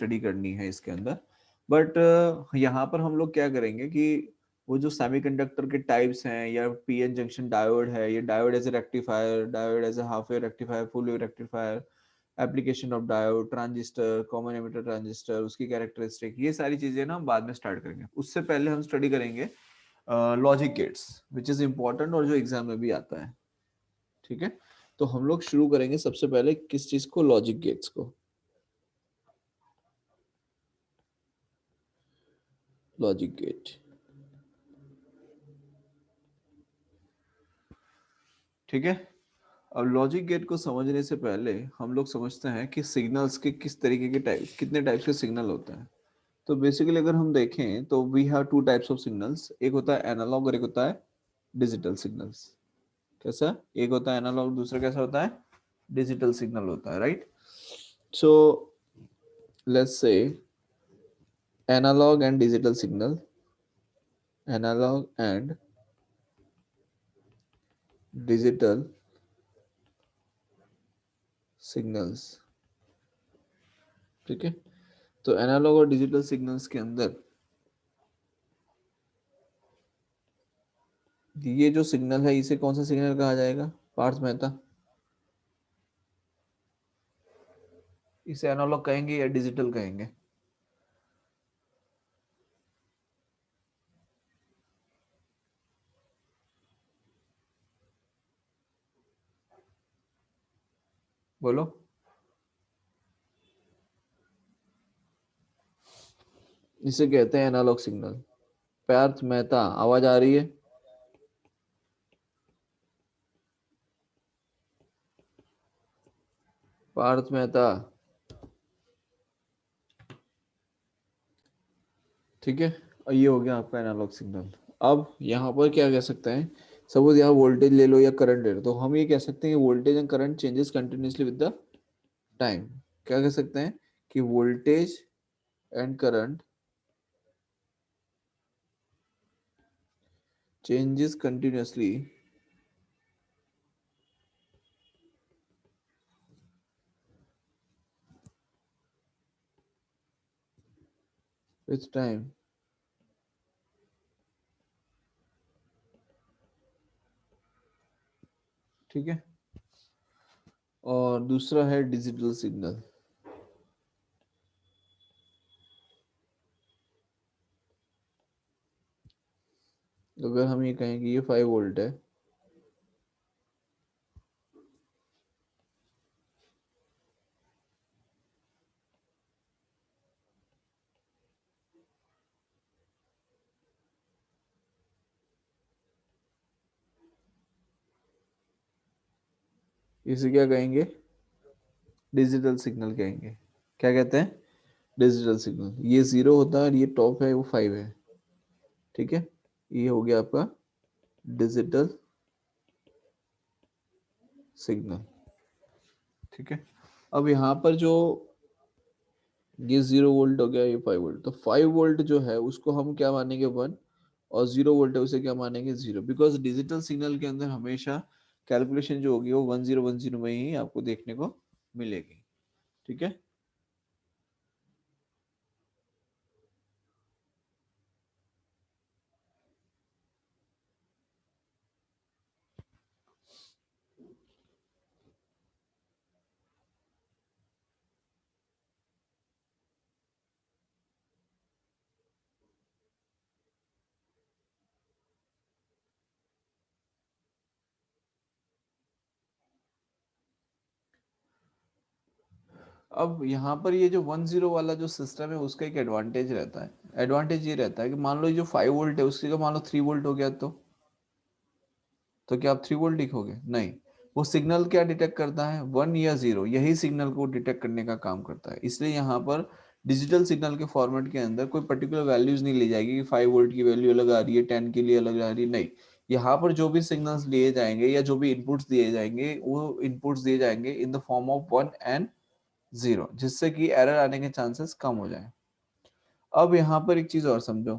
Study करनी है इसके अंदर। बट यहाँ पर हम लोग क्या करेंगे कि वो जो सेमीकंडक्टर के टाइप्स हैं, या पीएन जंक्शन डायोड है, ये diode as a rectifier, diode as a half wave rectifier, full wave rectifier, application of diode, transistor, common emitter transistor, उसकी कैरेक्टरिस्टिक, ये सारी चीजें ना हम बाद में स्टार्ट करेंगे। उससे पहले हम स्टडी करेंगे logic gates, which is important और जो एग्जाम में भी आता है। ठीक है, तो हम लोग शुरू करेंगे सबसे पहले किस चीज को, लॉजिक गेट्स को। लॉजिक गेट, ठीक है। अब लॉजिक गेट को समझने से पहले हम लोग समझते हैं कि सिग्नल्स के किस तरीके के टाइप, कितने टाइप्स के सिग्नल होते हैं। तो बेसिकली अगर हम देखें तो we have two types of signals, एक होता है एनालॉग और एक होता है डिजिटल सिग्नल्स। कैसा, एक होता है एनालॉग, दूसरा कैसा होता है, डिजिटल सिग्नल होता है, right. So let's say analog and digital signal, analog and digital signals, ठीक है। तो एनालॉग और डिजिटल सिग्नल्स के अंदर ये जो सिग्नल है इसे कौन सा सिग्नल कहा जाएगा, पार्थ मेहता, इसे एनालॉग कहेंगे या डिजिटल कहेंगे? बोलो। इसे कहते हैं एनालॉग सिग्नल। पार्थ मेहता, आवाज आ रही है? पार्थ मेहता, ठीक है। और ये हो गया आपका एनालॉग सिग्नल। अब यहाँ पर क्या कह सकते हैं, सपोज यहाँ वोल्टेज ले लो या करंट ले लो, तो हम ये कह सकते हैं कि voltage and current changes continuously with the time. क्या कह सकते हैं कि voltage and current changes continuously with time। ठीक है। और दूसरा है डिजिटल सिग्नल। अगर हम ये कहें कि ये 5 वोल्ट है, इसे क्या कहेंगे, डिजिटल सिग्नल कहेंगे। क्या कहते हैं, डिजिटल सिग्नल। ये 0 होता है और ये टॉप है वो 5 है, ठीक है। ये हो गया आपका डिजिटल सिग्नल, ठीक है। अब यहाँ पर जो ये 0 वोल्ट हो गया, ये 5 वोल्ट, तो 5 वोल्ट जो है उसको हम क्या मानेंगे, 1। और 0 वोल्ट है उसे क्या मानेंगे, 0, बिकॉज डिजिटल सिग्नल के अंदर हमेशा कैलकुलेशन जो होगी वो 1010 में ही आपको देखने को मिलेगी, ठीक है। अब यहाँ पर ये जो 10 वाला जो सिस्टम है उसका एक एडवांटेज रहता है। एडवांटेज ये रहता है कि मान लो ये जो 5 वोल्ट है उसकी का मान लो 3 वोल्ट हो गया, तो क्या आप 3 वोल्ट लिखोगे, नहीं। वो सिग्नल क्या डिटेक्ट करता है, 1 या 0, यही सिग्नल को डिटेक्ट करने का काम करता है। इसलिए यहाँ पर डिजिटल सिग्नल के फॉर्मेट के अंदर कोई पर्टिकुलर वैल्यूज नहीं ली जाएगी कि 5 वोल्ट की वैल्यू अलग आ रही है, 10 के लिए अलग आ रही है, नहीं। यहाँ पर जो भी सिग्नल्स लिए जाएंगे या जो भी इनपुट्स दिए जाएंगे वो इनपुट्स दिए जाएंगे in the form of 1 and 0, जिससे कि एरर आने के चांसेस कम हो जाए। अब यहाँ पर एक चीज और समझो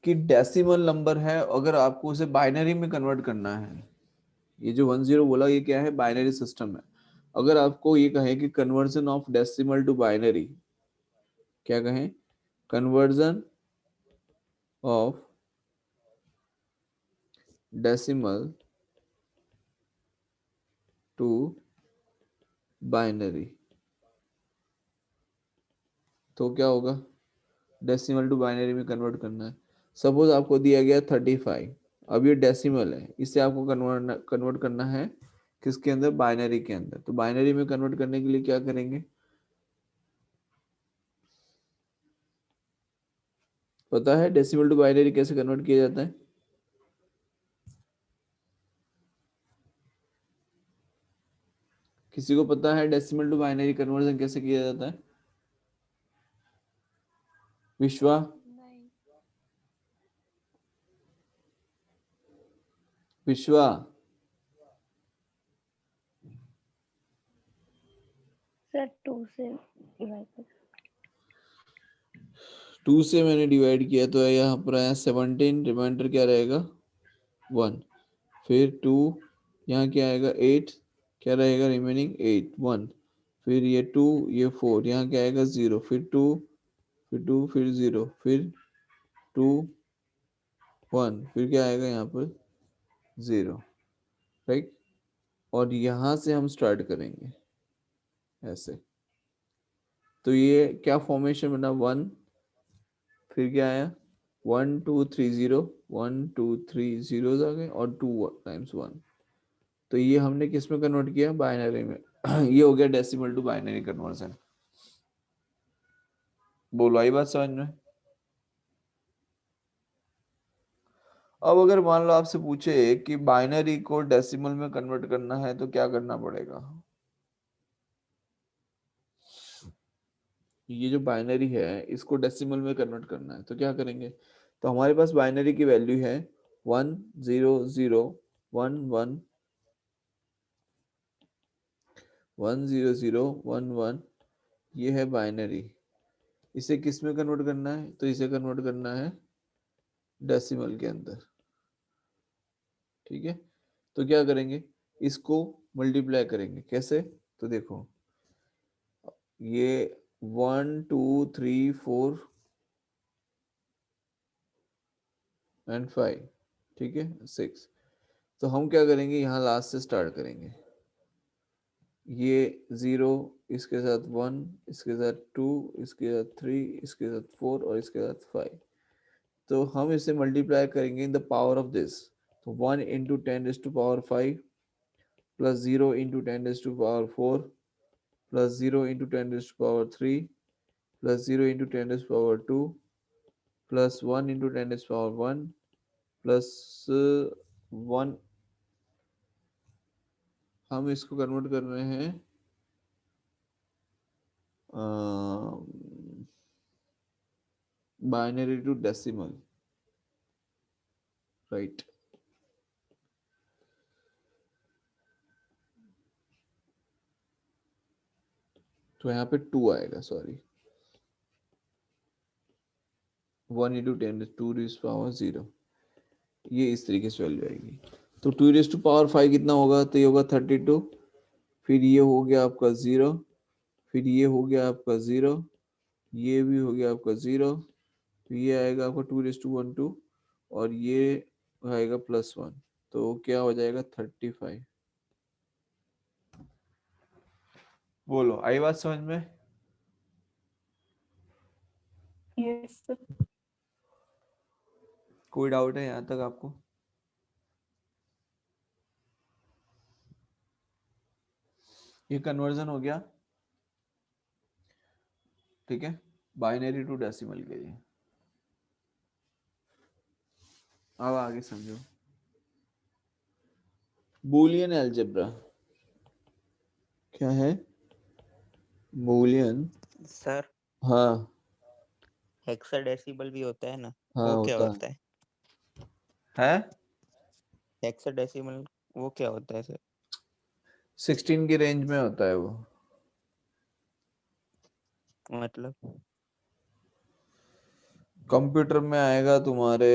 कि डेसिमल नंबर है, अगर आपको उसे बाइनरी में कन्वर्ट करना है, ये जो 10 बोला ये क्या है, बाइनरी सिस्टम है। अगर आपको ये कहें कि conversion of decimal to binary, क्या कहें, conversion of decimal to binary, तो क्या होगा, डेसिमल टू बाइनरी में कन्वर्ट करना है। सपोज आपको दिया गया 35, अब ये डेसिमल है, इसे आपको कन्वर्ट करना है किसके अंदर, बाइनरी के अंदर। तो बाइनरी में कन्वर्ट करने के लिए क्या करेंगे, पता है डेसिमल टू बाइनरी कैसे कन्वर्ट किया जाता है? किसी को पता है डेसिमल टू बाइनरी कन्वर्जन कैसे किया जाता है? विश्वा, विश्वा, सर 2 से डिवाइड कर, 2 से मैंने डिवाइड किया तो यहाँ पर आया 17, रिमाइंडर क्या रहेगा 1, फिर 2, यहाँ क्या आएगा 8, क्या रहेगा रिमेनिंग 8 1, फिर ये 2 ये 4, यहाँ क्या आएगा 0, फिर 2 फिर 2 फिर 0 फिर 2 1, फिर क्या आएगा यहाँ पर 0, राइट। और यहाँ से हम स्टार्ट करेंगे ऐसे, तो ये क्या फॉर्मेशन बना 1, फिर क्या आया 1 2 3 0, 1 2 3 जीरोस आ गए और 2 टाइम्स 1, तो ये हमने किस में कन्वर्ट किया, बाइनरी में। ये हो गया डेसिमल टू बाइनरी कन्वर्जन। बोलो आई बात समझ में? अब अगर मान लो आपसे पूछे कि बाइनरी को डेसिमल में कन्वर्ट करना है तो क्या करना पड़ेगा? ये जो बाइनरी है इसको डेसिमल में कन्वर्ट करना है तो क्या करेंगे? तो हमारे पास बाइनरी की वैल्यू है 1 0 0 1 1 1 0 0 1 1, ये है बाइनरी। इसे किस में कन्वर्ट करना है? तो इसे कन्वर्ट करना है डेसिमल के अंदर, ठीक है। तो क्या करेंगे, इसको मल्टीप्लाई करेंगे, कैसे? तो देखो ये 1 2 3 4 एंड 5, ठीक है 6, तो हम क्या करेंगे, यहाँ लास्ट से स्टार्ट करेंगे। ये 0, इसके साथ 1, इसके साथ 2, इसके साथ 3, इसके साथ 4 और इसके साथ 5, तो हम इसे मल्टीप्लाई करेंगे in the power of this. तो 1 into 10⁵ plus 0 into 10⁴ plus 0 into 10⁻³ plus 0 into 10⁻² plus 1 into 10⁻1 plus 1, हम इसको कन्वर्ट कर रहे हैं बाइनरी टू डेसिमल, राइट। तो यहाँ पे 2 आएगा, सॉरी 1 इंटू 10⁻²⁰0, ये इस तरीके से वैल्यू आएगी। तो 2⁵5 कितना होगा, तो ये होगा 32, फिर ये हो गया आपका 0, फिर ये हो गया आपका 0, ये भी हो गया आपका 0, तो ये आएगा आपका 2⁵12 और ये आएगा +1, तो क्या हो जाएगा 35। बोलो आई बात समझ में? Yes sir. कोई डाउट है यहाँ तक आपको? ये कन्वर्जन हो गया, ठीक है, बाइनरी टू डेसिमल के लिए। अब आगे समझो बूलियन अलजेब्रा क्या है, बूलियन, सर हाँ हेक्साडेसिमल भी होता है ना, हाँ वो क्या होता होता है? है। हेक्साडेसिमल वो क्या होता है सर? 16 की रेंज में होता है वो। मतलब कंप्यूटर में आएगा तुम्हारे,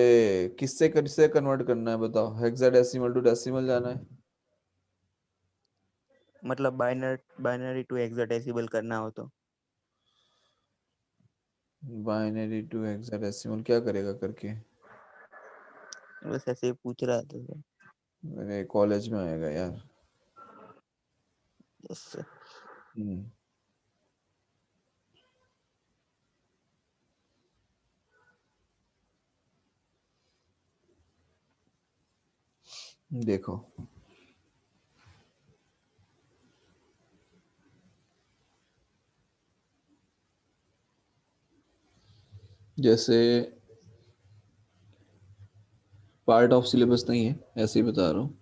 किससे किससे कन्वर्ट करना है बताओ, हेक्साडेसिमल टू डेसिमल जाना है? मतलब बाइनरी टू हेक्साडेसिमल करना हो तो बाइनरी टू हेक्साडेसिमल क्या करेगा करके? बस ऐसे ही पूछ रहा था सर। मेरे कॉलेज में आएगा यार। Yes sir. हम्म, देखो जैसे पार्ट ऑफ सिलेबस नहीं है, ऐसे ही बता रहा हूँ,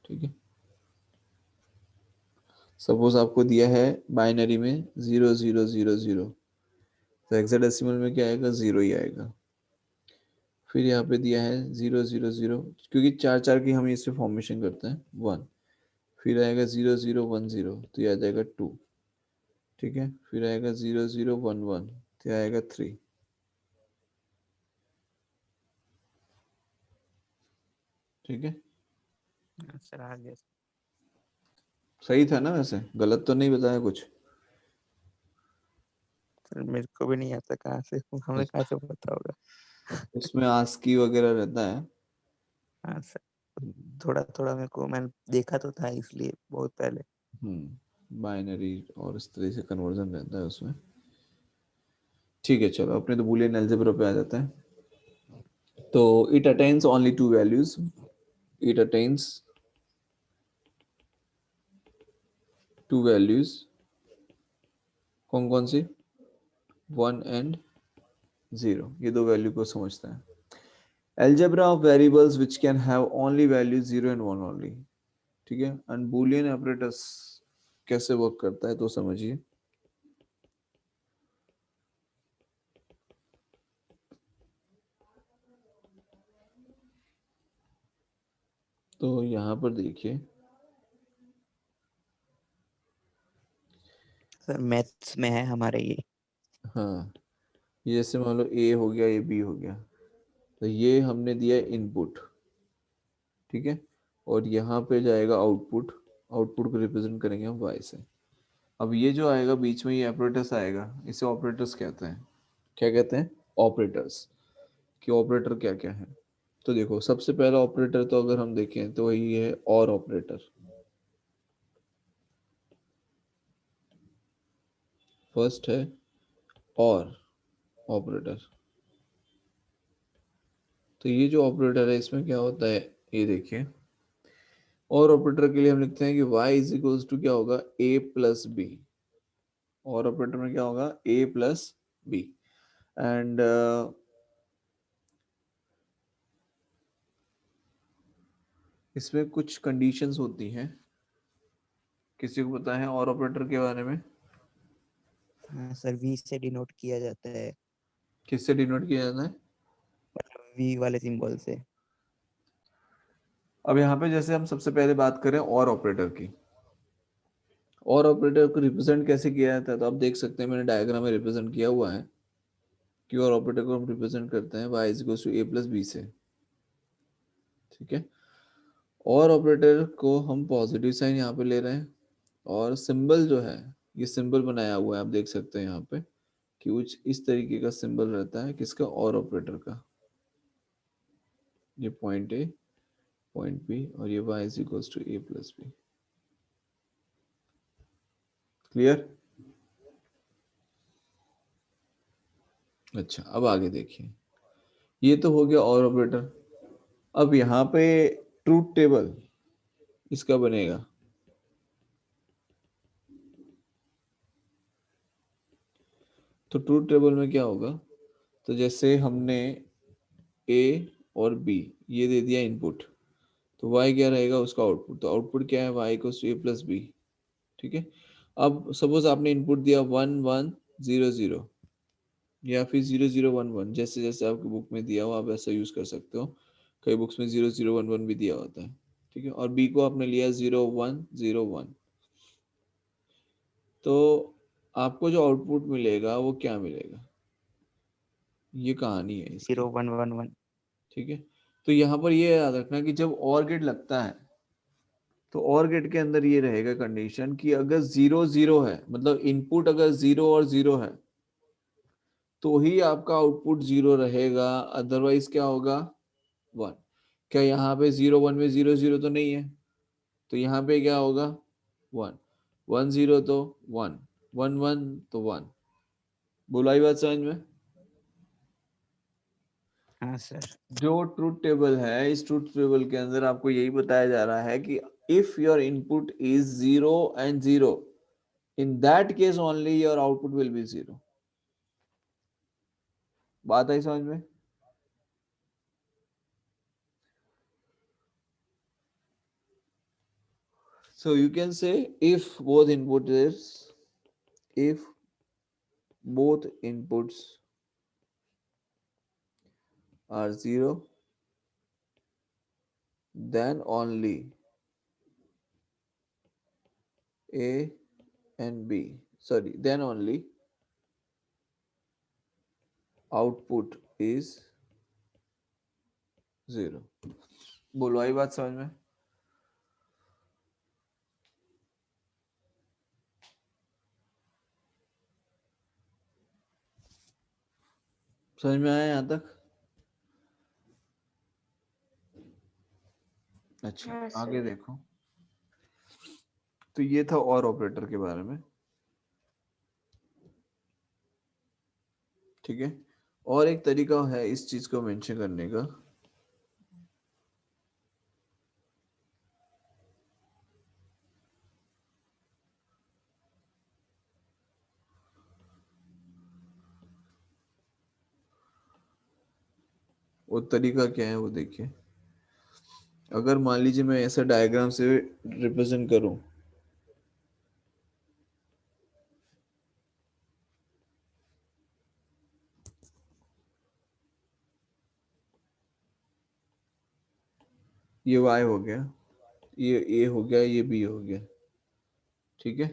ठीक है। सपोज आपको दिया है बाइनरी में 0000, तो हेक्साडेसिमल में क्या आएगा? 0 ही आएगा। फिर यहाँ पे दिया है 000, क्योंकि 4 4 की हम इससे फॉर्मेशन करते हैं 1। फिर आएगा 0010, तो ये आ जाएगा 2, ठीक है। फिर आएगा 0011, तो ये आएगा 3, ठीक है। हाँ सर आ गया सही था ना? वैसे गलत तो नहीं बताया कुछ? सर। मेरे को भी नहीं आता कहाँ से, हमें कहाँ से पता होगा। उसमें आस्की वगैरह रहता है। हाँ सर, थोड़ा थोड़ा मेरे को मैंने देखा तो था इसलिए बहुत पहले। बाइनरी और इस तरह से कन्वर्जन रहता है उसमें। ठीक है, चलो अपने तो बूलियन अलजेब्रा पे आ जाता है। तो it attains only to values. It attains to values. कौन कौन सी? 1 एंड 0, ये दो वैल्यू को समझता है। algebra of variables which can have only values 0 and 1 only, ठीक है। एंड बूलियन ऑपरेटर्स कैसे वर्क करता है तो समझिए। तो यहाँ पर देखिए, सर मैथ्स में है हमारे ये। हाँ, ये जैसे मान लो ए हो गया, ये बी हो गया, तो ये हमने दिया इनपुट, ठीक है। और यहाँ पे जाएगा आउटपुट। आउटपुट को रिप्रेजेंट करेंगे हम वाई से। अब ये जो आएगा बीच में, ये ऑपरेटर्स आएगा, इसे ऑपरेटर्स कहते हैं। क्या कहते हैं? ऑपरेटर्स। कि ऑपरेटर क्या क्या है। तो देखो, सबसे पहला ऑपरेटर तो अगर हम देखें तो वही है और ऑपरेटर। फर्स्ट है और ऑपरेटर। तो ये जो ऑपरेटर है इसमें क्या होता है, ये देखिए। और ऑपरेटर के लिए हम लिखते हैं कि y इज इक्वल्स टू क्या होगा? a plus B. और ऑपरेटर में क्या होगा? a plus B. एंड इसमें कुछ कंडीशंस होती हैं। किसी को पता है और ऑपरेटर के बारे में? हाँ सर, वी से डिनोट किया जाता है, किससे डिनोट किया जाता है? मतलब वी वाले सिंबल से। अब यहाँ पे जैसे हम सबसे पहले बात करें और ऑपरेटर की। और ऑपरेटर को रिप्रेजेंट कैसे किया जाता है, तो आप देख सकते हैं मैंने डायग्राम में रिप्रेजेंट किया हुआ है कि और ऑपरेटर को हम रिप्रेजेंट करते हैं y is equal to a plus B से, ठीक है। और ऑपरेटर को हम पॉजिटिव साइन यहाँ पे ले रहे हैं। और सिंबल जो है, ये सिंबल बनाया हुआ है, आप देख सकते हैं यहाँ पे कि कुछ इस तरीके का सिंबल रहता है किसका? और ऑपरेटर का। ये पॉइंट ए, पॉइंट बी, और ये y is equal to a plus B. Clear? अच्छा, अब आगे देखिए। ये तो हो गया और ऑपरेटर। अब यहाँ पे ट्रूथ टेबल इसका बनेगा। तो ट्रूथ टेबल में क्या होगा? तो जैसे हमने a और b ये दे दिया इनपुट, तो y क्या रहेगा उसका आउटपुट? तो आउटपुट क्या है? y equals to a plus B, ठीक है। अब सपोज आपने इनपुट दिया 1100 या फिर 0011, जैसे जैसे आपकी बुक में दिया हो आप ऐसा यूज कर सकते हो। कई बुक्स में 0011 भी दिया होता है, ठीक है। और b को आपने लिया 0101। तो आपको जो आउटपुट मिलेगा वो क्या मिलेगा? ये कहानी है इसकी, 0111। ठीक है। तो यहाँ पर ये याद रखना कि जब और गेट लगता है तो और गेट के अंदर ये रहेगा कंडीशन कि अगर 0 0 है, मतलब इनपुट अगर 0 और 0 है तो ही आपका आउटपुट 0 रहेगा, अदरवाइज क्या होगा 1। क्या यहाँ पे 0 1 में 0 0 तो नहीं है, तो यहाँ पे क्या होगा 1 1 0 तो 1 1 1 तो 1। बोला ही बात समझ में? हाँ सर। जो ट्रूथ टेबल है, इस ट्रूथ टेबल के अंदर आपको यही बताया जा रहा है कि if your input is 0 and 0, in that case only your output will be 0। बात आई समझ में? So you can say if both inputs are 0, then only A and B, sorry, then only output is 0। बोलो आई बात समझ में? समझ में आया यहाँ तक? अच्छा, हाँ आगे सर। देखो। तो ये था और ऑपरेटर के बारे में, ठीक है। और एक तरीका है इस चीज को मेंशन करने का, वो तरीका क्या है वो देखिए। अगर मान लीजिए मैं ऐसा डायग्राम से रिप्रेजेंट करूं, ये y हो गया, ये a हो गया, ये b हो गया, ठीक है।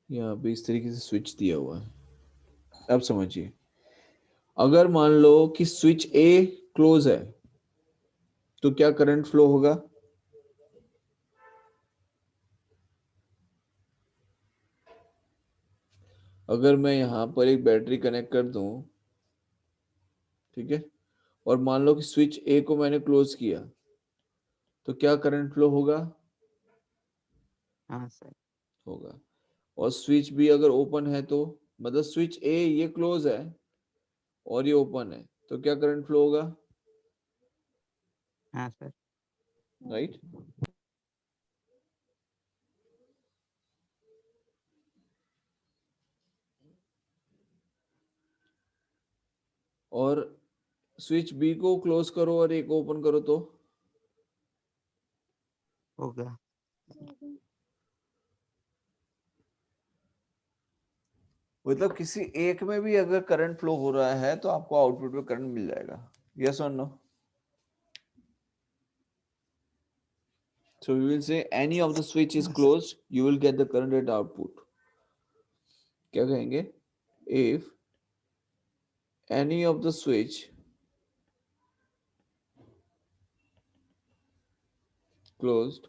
यहाँ पे इस तरीके से स्विच दिया हुआ है। अब समझिए, अगर मान लो कि स्विच a क्लोज है तो क्या करंट फ्लो होगा? अगर मैं यहाँ पर एक बैटरी कनेक्ट कर दूं, ठीक है, और मान लो कि स्विच ए को मैंने क्लोज किया, तो क्या करंट फ्लो होगा? हाँ सर। होगा। और स्विच बी अगर ओपन है तो, मतलब स्विच ए ये क्लोज है और ये ओपन है, तो क्या करंट फ्लो होगा? हाँ सर। राइट। और स्विच बी को क्लोज करो और ए को ओपन करो तो होगा। मतलब किसी एक में भी अगर करंट फ्लो हो रहा है तो आपको आउटपुट में करंट मिल जाएगा। यस और no? So we will say any of the switch is closed, you will get the current at output। क्या कहेंगे? If any of the switch closed,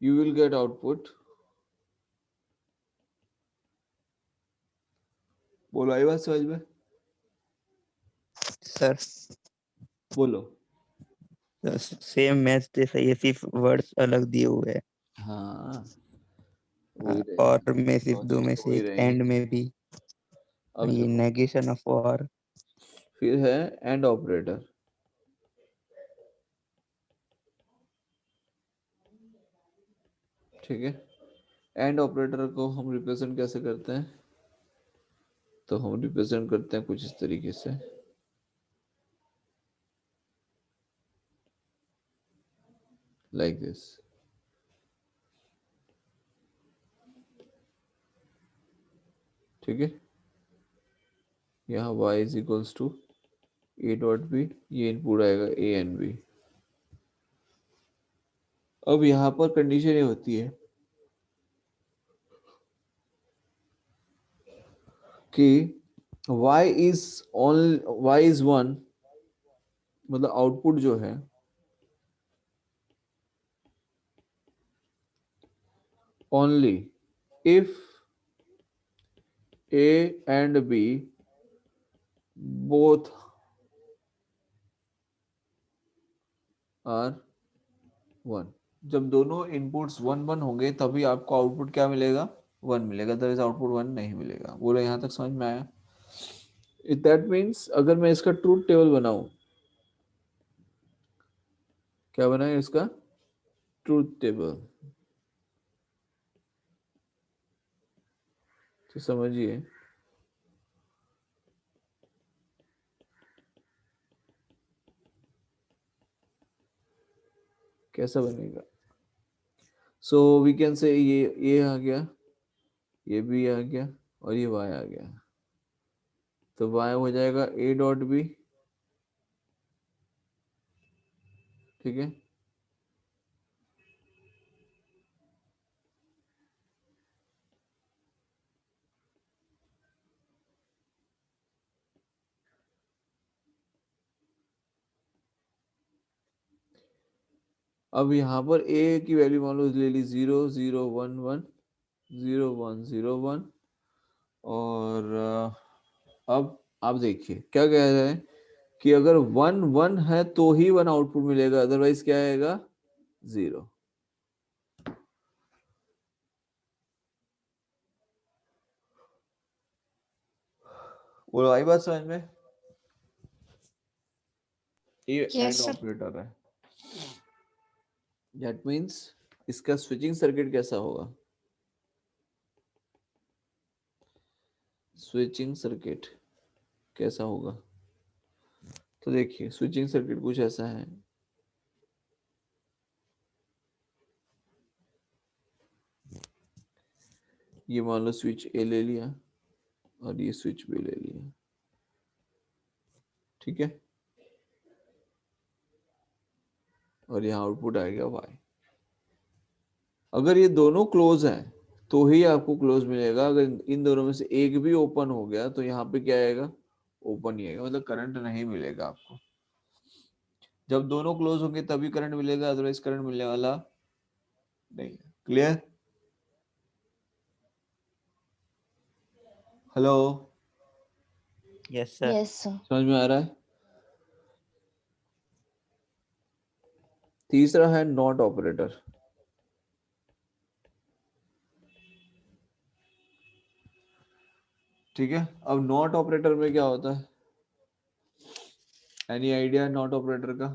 you will get output। बोलो आई बात समझ में? Sir बोलो। Same match जैसा ये सिर्फ वर्ड्स अलग दिए हुए हैं। हाँ वही रहेंगे, और में सिर्फ दो में लॉजिक्स तो से वही एक रहेंगे। एंड में भी अब ये देखो, नेगेशन ऑफ और। फिर है एंड ऑपरेटर, ठीक है। एंड ऑपरेटर को हम रिप्रेजेंट कैसे करते हैं? तो हम रिप्रेजेंट करते हैं कुछ इस तरीके से, लाइक दिस, ठीक है। यहाँ y is equals to A dot B, ये इनपुट आएगा ए एंड बी। अब यहाँ पर कंडीशन ये होती है कि y is 1, मतलब आउटपुट जो है only if A and B both are 1, जब दोनों इनपुट्स 1 1 होंगे तभी आपको आउटपुट क्या मिलेगा, 1 मिलेगा, अदरवाइज आउटपुट 1 नहीं मिलेगा। बोलो यहाँ तक समझ में आया? दैट मीन्स अगर मैं इसका ट्रूथ टेबल बनाऊं, क्या बनाए इसका ट्रूथ टेबल, तो समझिए कैसा बनेगा। सो वी कैन से ये आ गया, ये भी आ गया और ये y आ गया, तो y हो जाएगा a डॉट बी, ठीक है। अब यहाँ पर a की वैल्यू मान लो ले ली 0 0 1 1 0 1 0 1 और अब आप देखिए क्या कह रहा है कि अगर 1 1 है तो ही 1 आउटपुट मिलेगा, अदरवाइज क्या आएगा 0। बोलो आई बात समझ में? ये एंड ऑपरेटर है, दैट मींस इसका स्विचिंग सर्किट कैसा होगा, स्विचिंग सर्किट कैसा होगा, तो देखिए स्विचिंग सर्किट कुछ ऐसा है। ये मान लो स्विच ए ले लिया और ये स्विच बी ले लिया, ठीक है, और यहाँ आउटपुट आएगा y। अगर ये दोनों क्लोज हैं तो ही आपको क्लोज मिलेगा, अगर इन दोनों में से एक भी ओपन हो गया तो यहाँ पे क्या आएगा, ओपन ही आएगा, मतलब करंट नहीं मिलेगा आपको। जब दोनों क्लोज होंगे तभी करंट मिलेगा, अदरवाइज करंट मिलने वाला नहीं है। Clear? Hello, yes sir. Yes, sir. समझ में आ रहा है? तीसरा है नॉट ऑपरेटर। ठीक है, अब नॉट ऑपरेटर में क्या होता है, एनी आइडिया नॉट ऑपरेटर का?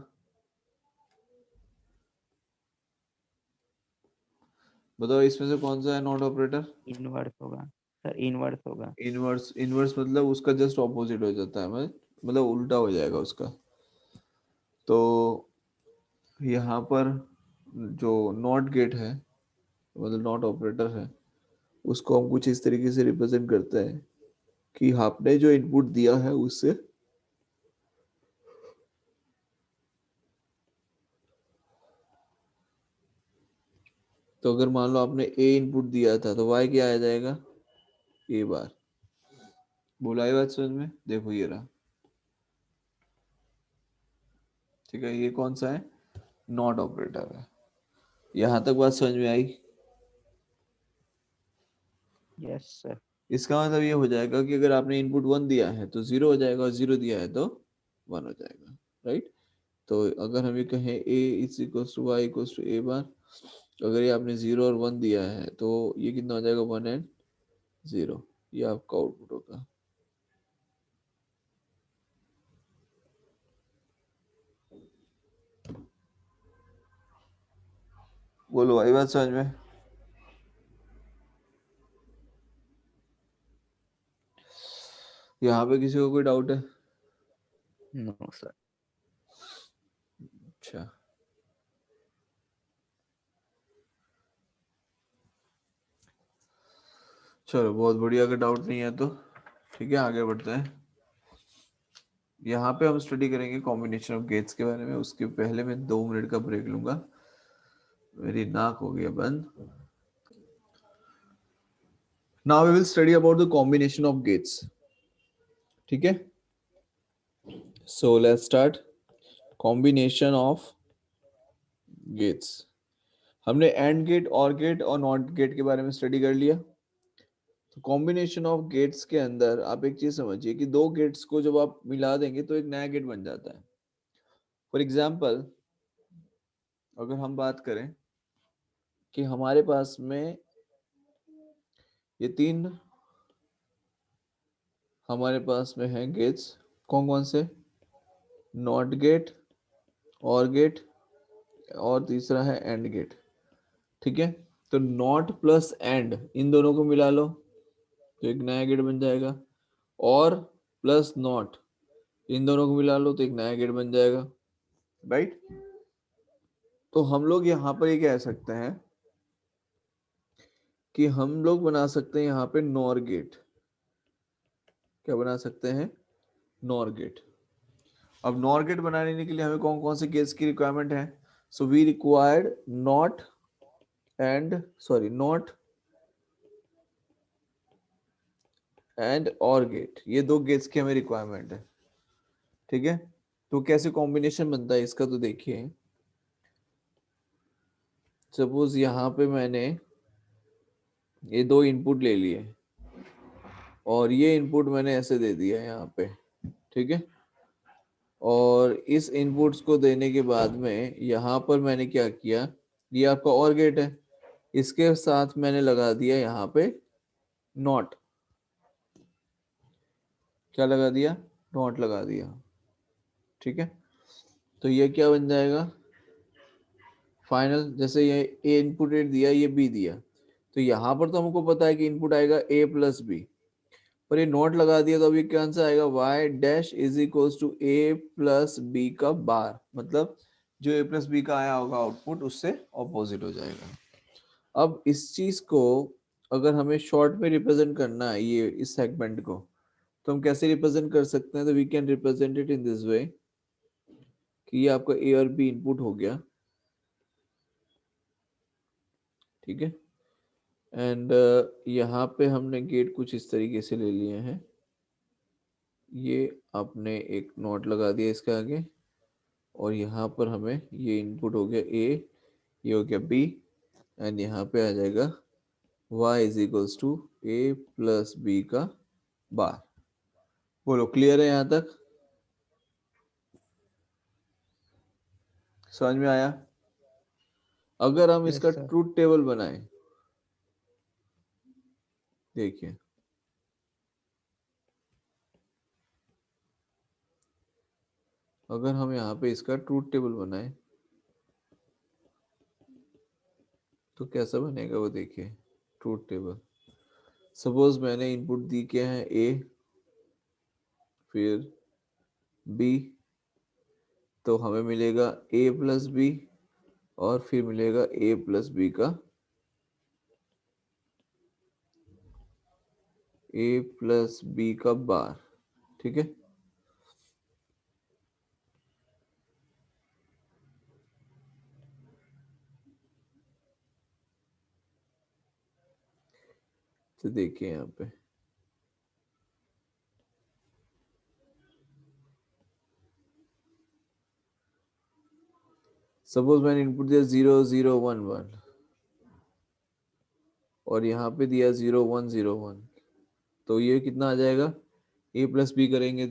बताओ इसमें से कौन सा है नॉट ऑपरेटर? इनवर्स होगा सर, इनवर्स होगा। इनवर्स, इनवर्स मतलब उसका जस्ट ऑपोजिट हो जाता है, मतलब उल्टा हो जाएगा उसका। तो यहाँ पर जो नॉट गेट है, मतलब नॉट ऑपरेटर है, उसको हम कुछ इस तरीके से रिप्रेजेंट करते हैं कि आपने जो इनपुट दिया है उससे तो अगर मान लो आपने ए इनपुट दिया था तो y क्या आ जाएगा, ए बार। बोला ये बात समझ में? देखो ये रहा, ठीक है, ये कौन सा है, नॉट ऑपरेटर है। यहाँ तक बात समझ में आई? Yes sir. इसका मतलब ये हो जाएगा कि अगर आपने इनपुट 1 दिया है तो 0 हो जाएगा और 0 दिया है तो 1 हो जाएगा, राइट। तो अगर हम ये कहें a is equals to Y equals to A bar, अगर ये आपने 0 और 1 दिया है तो ये कितना हो जाएगा, 1 एंड 0, ये आपका आउटपुट होगा। बोलो आई बात समझ में? यहाँ पे किसी को कोई डाउट है? No sir. अच्छा, चलो बहुत बढ़िया, अगर डाउट नहीं है तो ठीक है आगे बढ़ते हैं। यहाँ पे हम स्टडी करेंगे कॉम्बिनेशन ऑफ गेट्स के बारे में, उसके पहले मैं 2 मिनट का ब्रेक लूंगा, मेरी नाक हो गया बंद। Now we will study about the combination of gates, ठीक है। So let's start. Combination of gates. हमने एंड गेट, और गेट और नॉट गेट के बारे में स्टडी कर लिया। तो कॉम्बिनेशन ऑफ गेट्स के अंदर आप एक चीज समझिए कि दो गेट्स को जब आप मिला देंगे तो एक नया गेट बन जाता है। फॉर एग्जाम्पल, अगर हम बात करें कि हमारे पास में ये तीन हमारे पास में है गेट्स, कौन कौन से? नॉट गेट, और गेट, और तीसरा है एंड गेट। ठीक है, तो नॉट प्लस एंड इन दोनों को मिला लो तो एक नया गेट बन जाएगा, और प्लस नॉट इन दोनों को मिला लो तो एक नया गेट बन जाएगा, राइट। तो हम लोग यहाँ पर ये कह सकते हैं कि हम लोग बना सकते हैं यहाँ पे नॉर गेट। क्या बना सकते हैं? Nor gate. अब नॉर गेट बनाने के लिए हमें कौन कौन से गेट्स की रिक्वायरमेंट है? So we required not and or gate, ये दो गेट्स की हमें रिक्वायरमेंट है। ठीक है, तो कैसे कॉम्बिनेशन बनता है इसका, तो देखिए सपोज यहाँ पे मैंने ये दो इनपुट ले लिए और ये इनपुट मैंने ऐसे दे दिया यहाँ पे। ठीक है, और इस इनपुट्स को देने के बाद में यहाँ पर मैंने क्या किया, ये आपका और गेट है, इसके साथ मैंने लगा दिया यहाँ पे नॉट। क्या लगा दिया? नॉट लगा दिया। ठीक है, तो ये क्या बन जाएगा फाइनल? जैसे ये ए इनपुट दिया, ये बी दिया, तो यहाँ पर तो हमको पता है कि इनपुट आएगा ए प्लस बी, पर ये नोट लगा दिया तो अभी क्या आंसर आएगा? y dash is equals to a plus B का बार, मतलब जो a प्लस बी का आया होगा आउटपुट उससे ऑपोजिट हो जाएगा। अब इस चीज को अगर हमें शॉर्ट में रिप्रेजेंट करना है ये इस सेगमेंट को, तो हम कैसे रिप्रेजेंट कर सकते हैं? तो we can represent it in this way कि ये आपका a और b इनपुट हो गया। ठीक है, एंड यहाँ पे हमने गेट कुछ इस तरीके से ले लिए हैं, ये आपने एक नोट लगा दिया इसके आगे, और यहाँ पर हमें ये इनपुट हो गया a, ये हो गया b, एंड यहाँ पे आ जाएगा y is equals to a plus B का बार। बोलो क्लियर है यहाँ तक? समझ में आया? अगर हम यस इसका सर। ट्रूथ टेबल बनाएं, देखिए अगर हम यहाँ पे इसका ट्रूथ टेबल बनाएं तो कैसा बनेगा वो देखिए। ट्रूथ टेबल, सपोज मैंने इनपुट दी क्या है? a, फिर b, तो हमें मिलेगा a प्लस बी, और फिर मिलेगा a प्लस बी का a प्लस बी का बार। ठीक है, तो देखिए यहाँ पे सपोज मैंने इनपुट दिया 0 0 1 1 और यहाँ पे दिया 0 1 0 1, तो ये कितना आ जाएगा? a प्लस बी करेंगे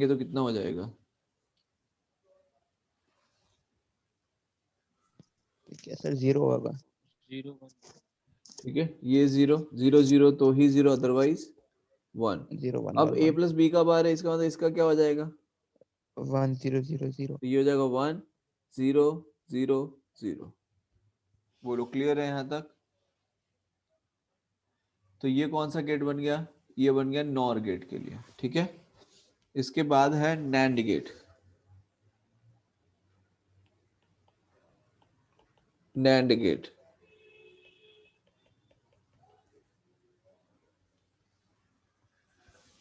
तो कितना हो जाएगा? क्या सर? 0 होगा। ठीक है, ये 0 0 0 तो ही 0, अदरवाइज 1। 0 1 अब 1 a 1 प्लस बी का बार है, इसका मतलब इसका क्या हो जाएगा? 1 0 0 0। तो ये हो जाएगा 1 0 0 0। बोलो क्लियर है यहाँ तक? तो ये कौन सा गेट बन गया? ये बन गया नॉर गेट के लिए। ठीक है, इसके बाद है nand gate. Nand gate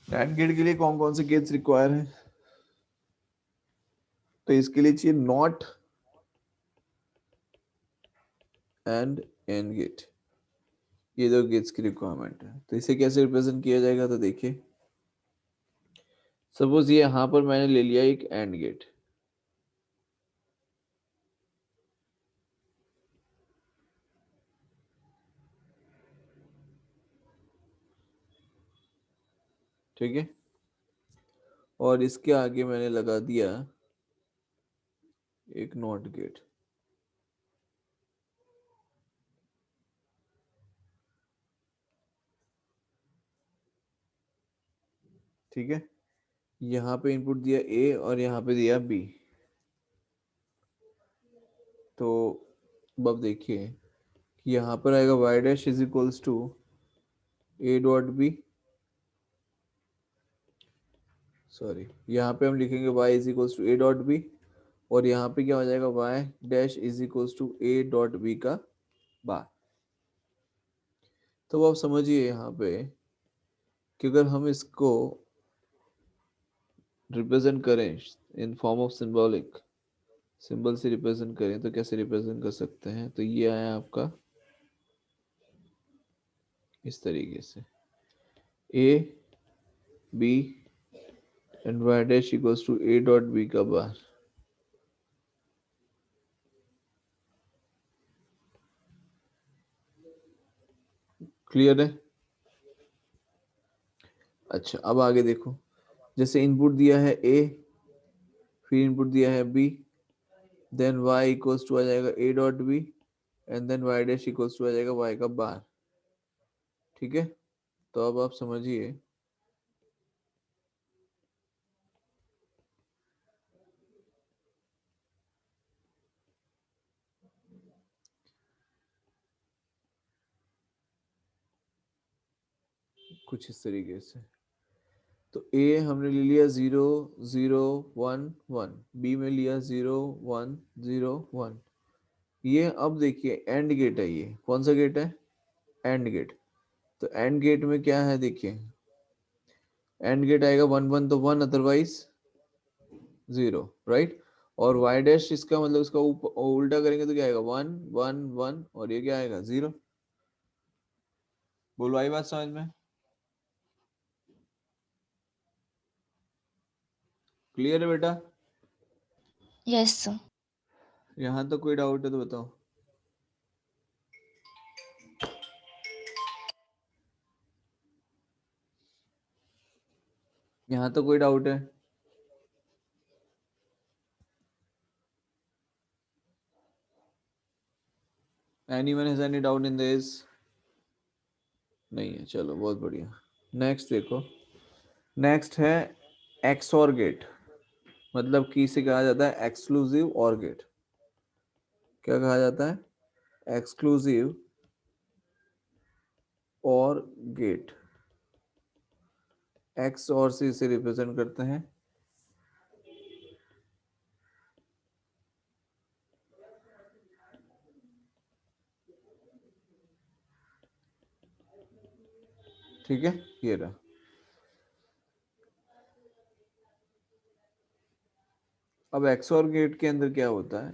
nand gate के लिए कौन कौन से गेट्स रिक्वायर है? तो इसके लिए चाहिए नॉट एंड एंड गेट, ये दो गेट्स की रिक्वायरमेंट है। तो इसे कैसे रिप्रेजेंट किया जाएगा? तो देखिए सपोज ये यहाँ पर मैंने ले लिया एक एंड गेट, ठीक है, और इसके आगे मैंने लगा दिया एक नॉट गेट, ठीक है। यहाँ पे इनपुट दिया ए और यहाँ पे दिया बी। तो अब देखिए कि यहाँ पर आएगा y dash is equals to A dot B, sorry यहाँ पे हम लिखेंगे y is equals to A dot B, और यहाँ पे क्या हो जाएगा y dash is equals to A dot B का बार। तो आप समझिए यहाँ पे कि अगर हम इसको रिप्रेजेंट करें in form of symbolic, symbol से रिप्रेजेंट करें तो कैसे रिप्रेजेंट कर सकते हैं, तो ये आया आपका इस तरीके से a b and y dash equals to a dot b का बार। क्लियर है? अच्छा अब आगे देखो, जैसे इनपुट दिया है a, फिर इनपुट दिया है b, then y equals to आ जाएगा a dot b and then y dash equals to आ जाएगा y का बार, ठीक है। तो अब आप समझिए कुछ इस तरीके से। तो a हमने ले लिया 0 0 1 1, b में लिया 0 1 0 1। ये अब देखिए एंड गेट है, ये कौन सा गेट है? And gate. तो एंड गेट में क्या है देखिए, एंड गेट आएगा 1 1 तो 1, अदरवाइज 0, राइट। और y डैश इसका मतलब इसका उल्टा करेंगे तो क्या आएगा 1 1 1, और ये क्या आएगा 0। बोलो आई बात समझ में? क्लियर है बेटा? Yes sir. यहाँ तो कोई डाउट है तो बताओ। यहाँ तो कोई डाउट है? Anyone has any doubt in this? नहीं है, चलो बहुत बढ़िया। नेक्स्ट देखो, नेक्स्ट है एक्सऑर गेट, मतलब कि इसे कहा जाता है एक्सक्लूसिव और गेट। क्या कहा जाता है? एक्सक्लूसिव और गेट। एक्स और से इसे रिप्रेजेंट करते हैं, ठीक है, ये रहा। अब एक्सऑर गेट के अंदर क्या होता है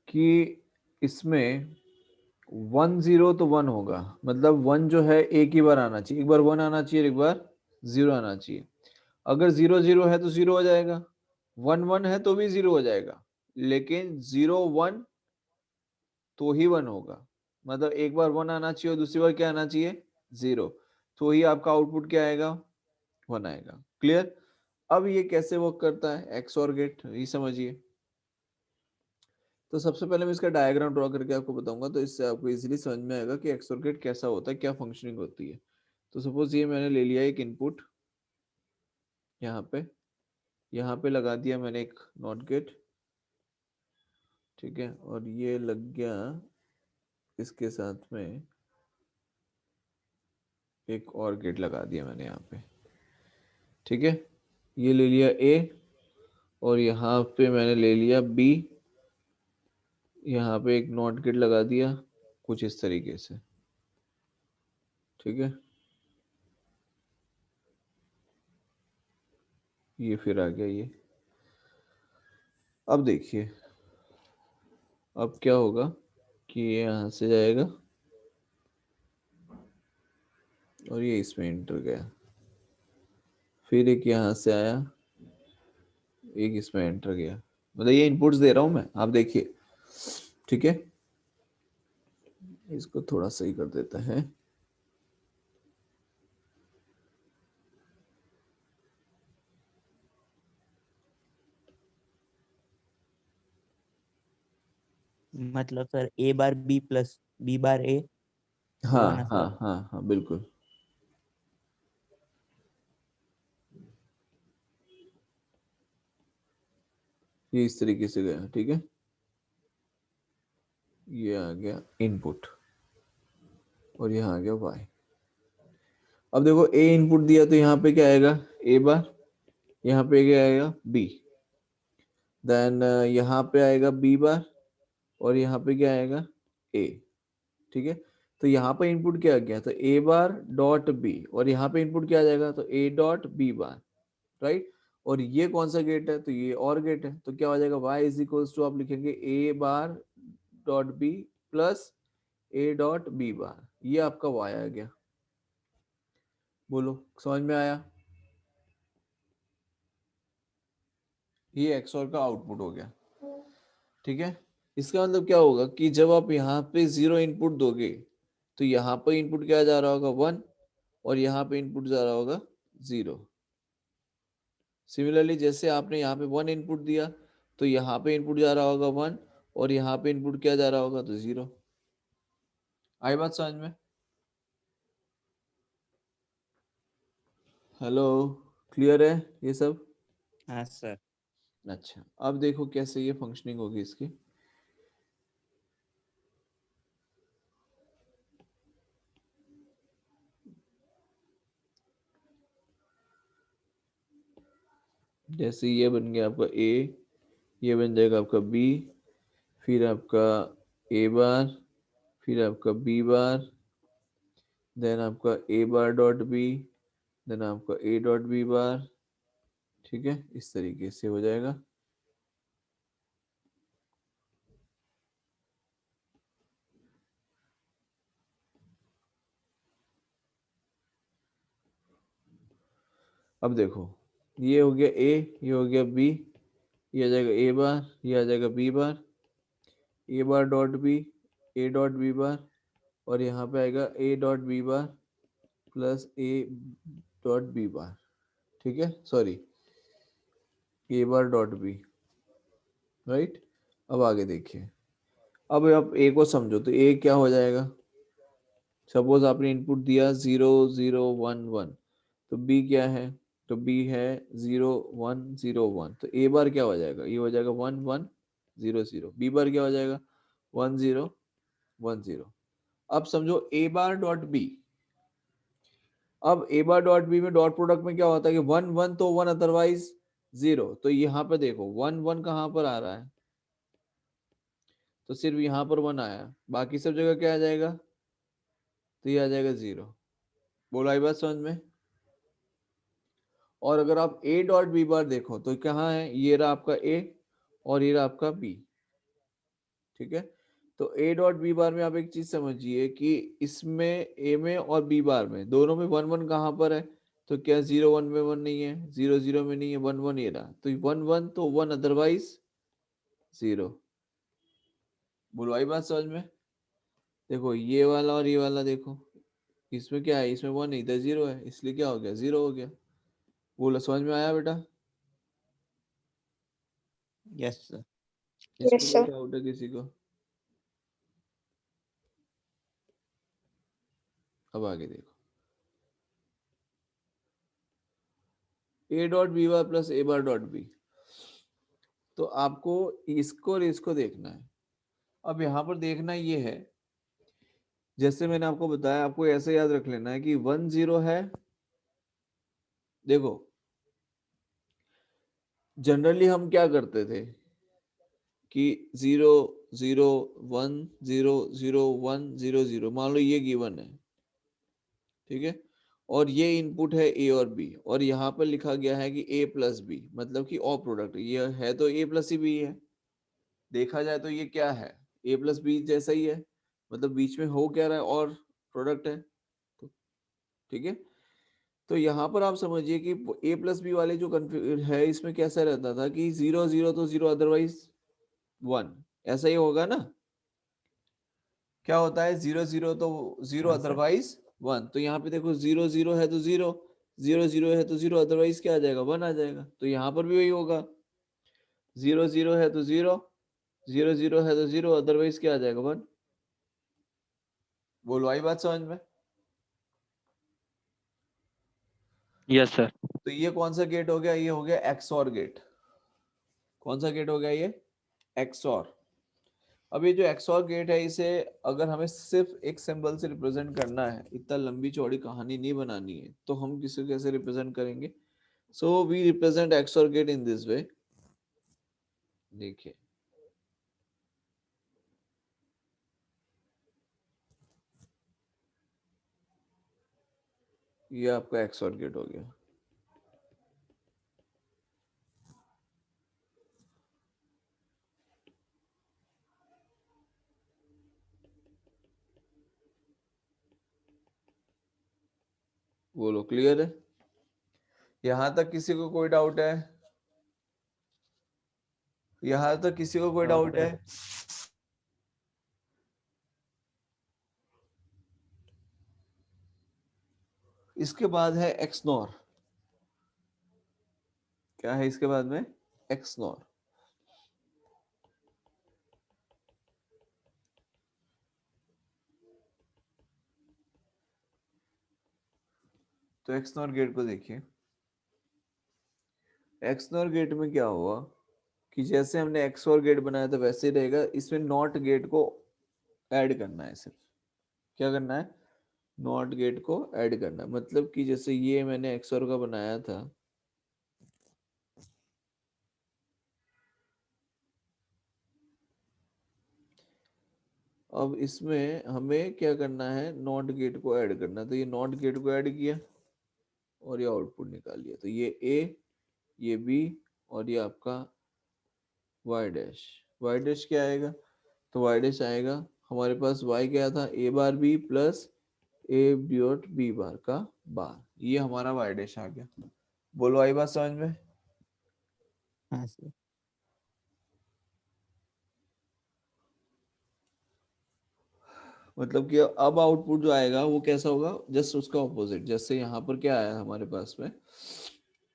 कि इसमें 1 0 तो 1 होगा, मतलब 1 जो है एक ही बार आना चाहिए, एक बार 1 आना चाहिए, एक बार 0 आना चाहिए। अगर 0 0 है तो 0 हो जाएगा, 1 1 है तो भी 0 हो जाएगा, लेकिन 0 1 तो ही 1 होगा। मतलब एक बार 1 आना चाहिए और दूसरी बार क्या आना चाहिए? 0, तो ही आपका आउटपुट क्या आएगा? 1 आएगा। क्लियर? अब ये कैसे वर्क करता है एक्सऑर गेट, ये समझिए। तो सबसे पहले मैं इसका डायग्राम ड्रॉ करके आपको बताऊंगा, तो इससे आपको इजीली समझ में आएगा कि एक्सऑर गेट कैसा होता है, क्या फंक्शनिंग होती है। तो सपोज ये मैंने ले लिया एक इनपुट, यहाँ पे लगा दिया मैंने एक नॉट गेट, ठीक है, और ये लग गया इसके साथ में एक और गेट लगा दिया मैंने यहाँ पे, ठीक है। ये ले लिया ए, और यहाँ पे मैंने ले लिया बी, यहाँ पे एक नॉट गेट लगा दिया कुछ इस तरीके से, ठीक है। ये फिर आ गया ये। अब देखिए अब क्या होगा कि ये यहाँ से जाएगा और ये इसमें एंटर गया, फिर एक यहाँ से आया, एक इसमें एंटर गया। मतलब ये इनपुट्स दे रहा हूं मैं, आप देखिए, ठीक है। इसको थोड़ा सही कर देते हैं। मतलब sir A bar B plus B bar A हाँ हुआ ना हाँ सर? हाँ हाँ बिल्कुल। ये इस तरीके से गया, ठीक है। ये आ गया इनपुट और यहाँ आ गया y। अब देखो a इनपुट दिया तो यहाँ पे क्या आएगा a बार, यहाँ पे क्या आएगा b, देन यहाँ पे आएगा b बार और यहाँ पे क्या आएगा a, ठीक है। तो यहाँ पे इनपुट क्या आ गया, तो a बार डॉट b, और यहाँ पे इनपुट क्या आ जाएगा, तो a dot b bar, right. और ये कौन सा गेट है, तो ये और गेट है, तो क्या हो जाएगा y इज इक्वल्स टू, आप लिखेंगे a bar dot b plus a dot b बार, ये आपका y आ गया। बोलो समझ में आया? ये XOR का आउटपुट हो गया, ठीक है। इसका मतलब क्या होगा कि जब आप यहाँ पे 0 इनपुट दोगे तो यहाँ पे इनपुट क्या जा रहा होगा 1 और यहाँ पे इनपुट जा रहा होगा 0। सिमिलरली जैसे आपने यहाँ पे 1 इनपुट दिया तो यहाँ पे इनपुट जा रहा होगा 1 और यहाँ पे इनपुट क्या जा रहा होगा, तो 0। आई बात समझ में? हेलो, क्लियर है ये सब? हाँ सर। अच्छा, अब देखो कैसे ये फंक्शनिंग होगी इसकी। जैसे ये बन गया आपका a, ये बन जाएगा आपका b, फिर आपका a बार, फिर आपका b बार, देन आपका a bar dot b, then आपका a डॉट b बार, ठीक है। इस तरीके से हो जाएगा। अब देखो ये हो गया a, ये हो गया b, ये आ जाएगा a बार, ये आ जाएगा b bar, a bar dot b, a dot b बार, और यहाँ पे आएगा a dot b bar plus a dot b bar, ठीक है। Sorry, a bar dot b, right. अब आगे देखिए, अब आप a को समझो तो a क्या हो जाएगा। सपोज आपने इनपुट दिया 0 0 1 1, तो b क्या है, तो b है 0 1 0 1, तो a बार क्या हो जाएगा, ये हो जाएगा 1 1 0 0, b बार क्या हो जाएगा 1 0 1 0। अब समझो a बार डॉट b, अब a बार डॉट b में डॉट प्रोडक्ट में क्या होता है कि 1 1 तो 1 अदरवाइज 0, तो यहाँ पे देखो 1 1 कहाँ पर आ रहा है, तो सिर्फ यहाँ पर 1 आया, बाकी सब जगह क्या आ जाएगा, तो ये आ जाएगा 0। बोलो आई बात समझ में? और अगर आप a डॉट b बार देखो तो कहाँ है, ये रहा आपका a और ये रहा आपका b, ठीक है। तो a डॉट b बार में आप एक चीज समझिए कि इसमें a में और b बार में दोनों में 1 1 कहाँ पर है, तो क्या 0 1 में 1 नहीं है, 0 0 में नहीं है, 1 1 ये रहा, तो 1 1 तो 1 अदरवाइज 0। बोलो आई बात समझ में? देखो ये वाला और ये वाला देखो, इसमें क्या है, इसमें 1 नहीं था 0 है, इसलिए क्या हो गया 0 हो गया। बोलो समझ में आया बेटा? Yes sir. इसमें Yes, कोई sir. डाउट है किसी को? अब आगे देखो, a dot B bar plus a bar dot B, तो आपको इसको और इसको देखना है। अब यहाँ पर देखना ये है, जैसे मैंने आपको बताया, आपको ऐसे याद रख लेना है कि 1 0 है। देखो जनरली हम क्या करते थे कि 0 0 1 0 0 1 0 0, मान लो ये गिवन है, ठीक है, और ये इनपुट है a और b, और यहाँ पर लिखा गया है कि a प्लस b, मतलब कि और प्रोडक्ट ये है, तो a प्लस ही b है। देखा जाए तो ये क्या है, ए प्लस बी जैसा ही है, मतलब बीच में हो क्या रहा है, और प्रोडक्ट है, तो ठीक है। तो यहाँ पर आप समझिए कि ए प्लस बी वाले जो है इसमें कैसा रहता था कि 0 0 तो 0 अदरवाइज 1, ऐसा ही होगा ना। क्या होता है 0 0 तो 0 हाँ सर। अदरवाइज 1, तो यहाँ पे देखो 0 0 है तो 0, 0 0 है तो 0 अदरवाइज क्या आ जाएगा 1 आ जाएगा। तो यहाँ पर भी वही होगा, 0 0 है तो 0, 0 0 है तो 0 अदरवाइज क्या आ जाएगा 1। बोलो आई बात समझ में। Yes sir. तो ये कौन सा गेट हो गया, ये हो गया एक्सऑर गेट। कौन सा गेट हो गया ये, एक्सऑर। अब ये जो एक्सऑर गेट है, इसे अगर हमें सिर्फ एक सिंबल से रिप्रेजेंट करना है, इतना लंबी चौड़ी कहानी नहीं बनानी है, तो हम किसे कैसे रिप्रेजेंट करेंगे। So we represent XOR gate in this way. देखिए ये आपका एक्सऑर गेट हो गया। बोलो क्लियर है, यहां तक किसी को कोई डाउट है, यहां तक किसी को कोई डाउट है। इसके बाद है एक्सनॉर। क्या है इसके बाद में, एक्सनॉर। तो एक्सनॉर गेट को देखिए, एक्सनॉर गेट में क्या हुआ कि जैसे हमने एक्सओर गेट बनाया था वैसे ही रहेगा, इसमें नॉट गेट को ऐड करना है। सिर्फ क्या करना है, नॉट गेट को ऐड करना है। मतलब कि जैसे ये मैंने एक्सओर का बनाया था, अब इसमें हमें क्या करना है, नॉट गेट को ऐड करना है। तो ये नॉट गेट को ऐड किया और ये आउटपुट निकाल लिया। तो ये ए, ये बी, और ये आपका वाई डैश। वाई डैश क्या आएगा, तो वाई डैश आएगा हमारे पास, वाई क्या था, A bar B plus A dot B bar का बार, ये हमारा वाई डैश आ गया। बोलो आई बात समझ में। हाँ सर। मतलब कि अब आउटपुट जो आएगा वो कैसा होगा, जस्ट उसका ऑपोजिट। जैसे यहाँ पर क्या आया हमारे पास में,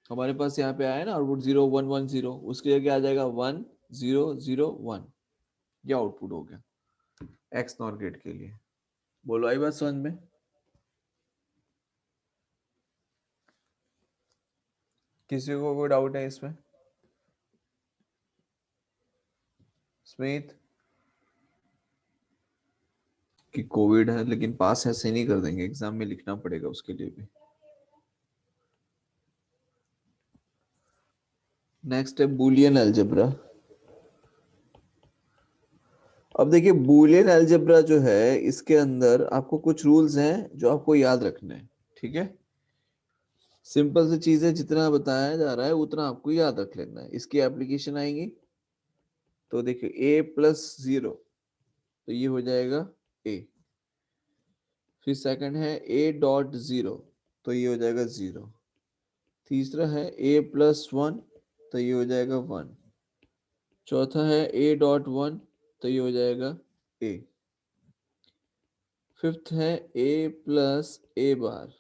हमारे पास यहाँ पे आया ना आउटपुट 0 1 1 0, उसके लिए क्या आ जाएगा 1 0 0 1, ये आउटपुट हो गया एक्स नॉर गेट के लिए। बोलो आई बात समझ में। किसी को कोई डाउट है इसमें, स्मित। कि कोविड है लेकिन पास ऐसे नहीं कर देंगे, एग्जाम में लिखना पड़ेगा उसके लिए भी। नेक्स्ट है बूलियन अलजेब्रा। अब देखिए बूलियन अलजेब्रा जो है, इसके अंदर आपको कुछ रूल्स हैं जो आपको याद रखने हैं, ठीक है। सिंपल सी चीजें, जितना बताया जा रहा है उतना आपको याद रख लेना है। इसकी एप्लीकेशन आएंगी तो देखिए ए प्लस 0, तो ये हो जाएगा ए। फिर सेकंड है ए डॉट 0, तो ये हो जाएगा 0। तीसरा है ए प्लस 1, तो ये हो जाएगा 1। चौथा है ए डॉट 1, तो ये हो जाएगा ए। फिफ्थ है ए प्लस ए बार,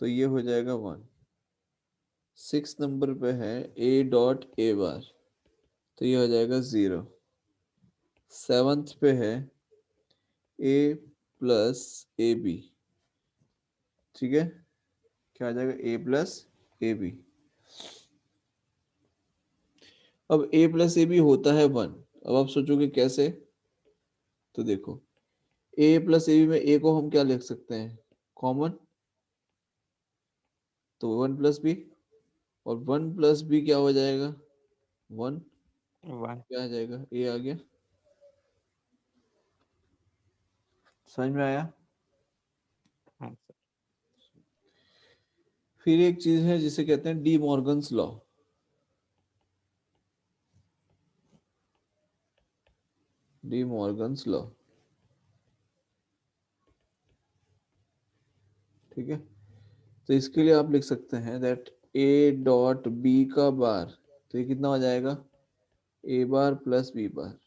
तो ये हो जाएगा 1। सिक्स नंबर पे है ए डॉट ए बार, तो ये हो जाएगा 0। सेवंथ पे है ए प्लस ए बी, ठीक है, क्या आ जाएगा ए प्लस ए बी। अब ए प्लस ए बी होता है 1। अब आप सोचोगे कैसे, तो देखो ए प्लस ए बी में ए को हम क्या लिख सकते हैं, कॉमन, तो 1 प्लस बी, और 1 प्लस बी क्या हो जाएगा 1, 1। क्या आ जाएगा ए आ गया। समझ में आया। हाँ सर। फिर एक चीज है जिसे कहते हैं D Morgan's law. D Morgan's law. ठीक है, तो इसके लिए आप लिख सकते हैं दैट ए डॉट बी का बार, तो ये कितना हो जाएगा, ए बार प्लस बी बार।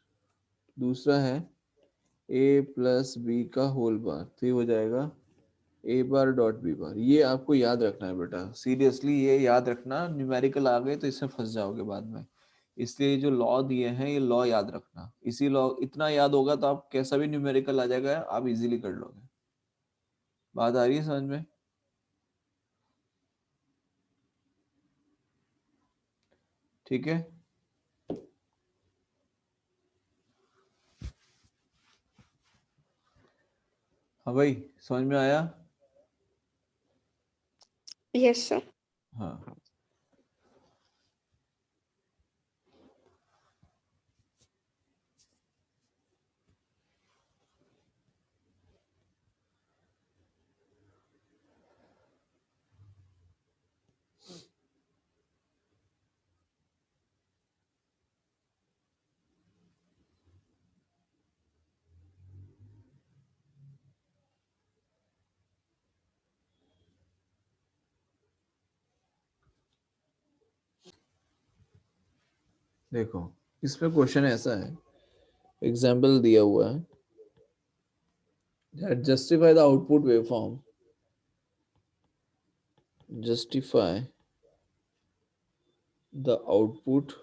दूसरा है ए प्लस बी का होल बार, तो ये हो जाएगा ए बार डॉट बी बार। ये आपको याद रखना है बेटा, सीरियसली ये याद रखना, न्यूमेरिकल आ गए तो इसमें फंस जाओगे बाद में। इसलिए जो लॉ दिए हैं ये लॉ याद रखना, इसी लॉ इतना याद होगा तो आप कैसा भी न्यूमेरिकल आ जाएगा आप इजीली कर लोगे। बात आ रही है समझ में? ठीक है, हाँ भाई समझ में आया? Yes, sir. हाँ, देखो इसमें क्वेश्चन ऐसा है, एग्जाम्पल दिया हुआ है that justify the output waveform, justify the output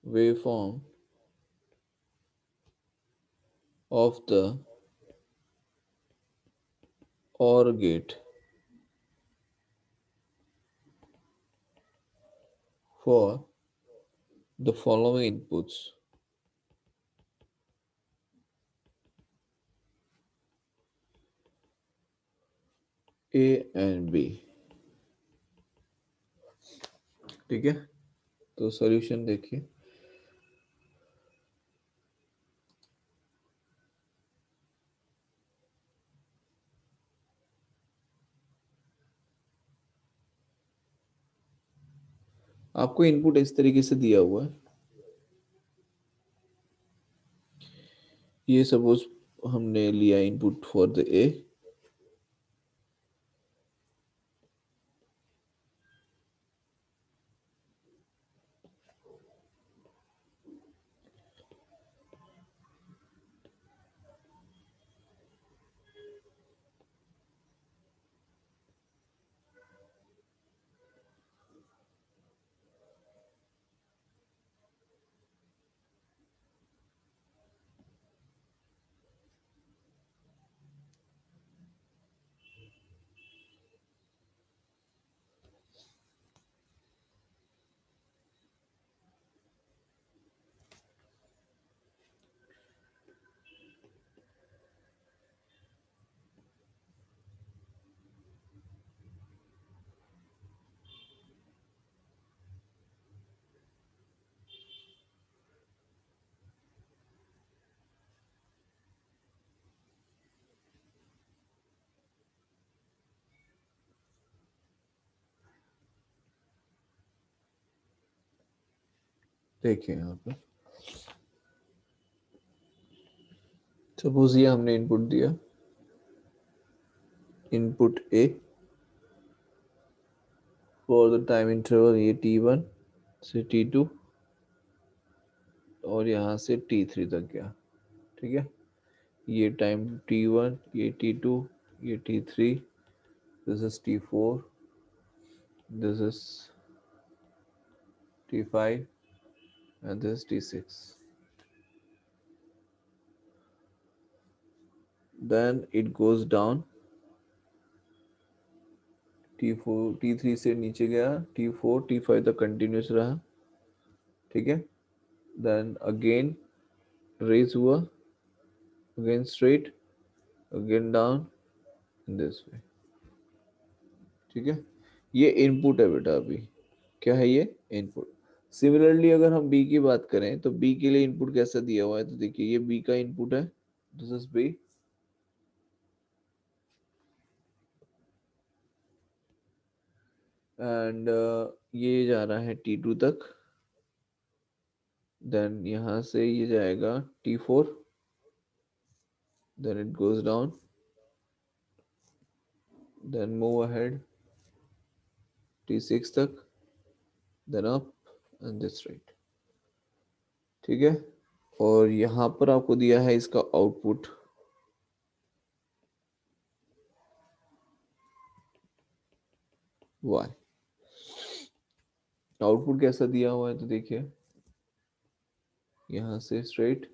waveform of the OR gate for the following inputs A and B। ठीक है, तो सॉल्यूशन देखिए। आपको इनपुट इस तरीके से दिया हुआ है, ये सपोज हमने लिया इनपुट फॉर द ए, देखिए यहाँ पे सपोज ये हमने इनपुट दिया, input A for the time interval ये t1 से t2 और यहाँ से t3 तक गया। ठीक है, ये टाइम t1, ये t2, ये t3, this is t4, this is t5 and this is t6। then it goes down, t4 t3 से नीचे गया, t4 t5 तक कंटिन्यूस रहा। ठीक है, then again raise हुआ, again straight, again down in this way। ठीक है, ये इनपुट है बेटा। अभी क्या है ये इनपुट। सिमिलरली अगर हम बी की बात करें तो बी के लिए इनपुट कैसा दिया हुआ है, तो देखिए ये बी का इनपुट है, दिस इज बी, एंड ये जा रहा है t2 तक, देन यहाँ से ये जाएगा T4, then it goes down, then move ahead T6 तक, then up and this right. ठीक है, और यहाँ पर आपको दिया है इसका आउटपुट y। आउटपुट कैसा दिया हुआ है तो देखिए यहाँ से स्ट्रेट,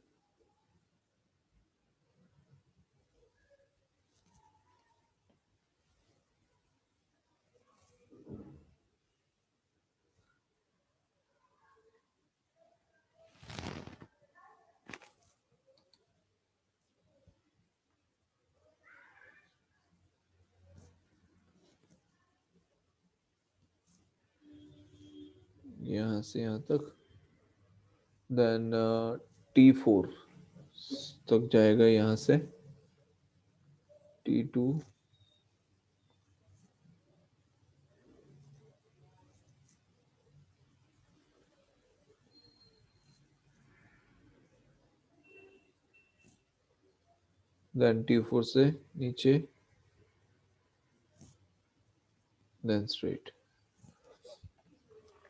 यहाँ से यहाँ तक, देन T4 तक जाएगा, यहाँ से T2, देन T4 से नीचे, देन स्ट्रेट।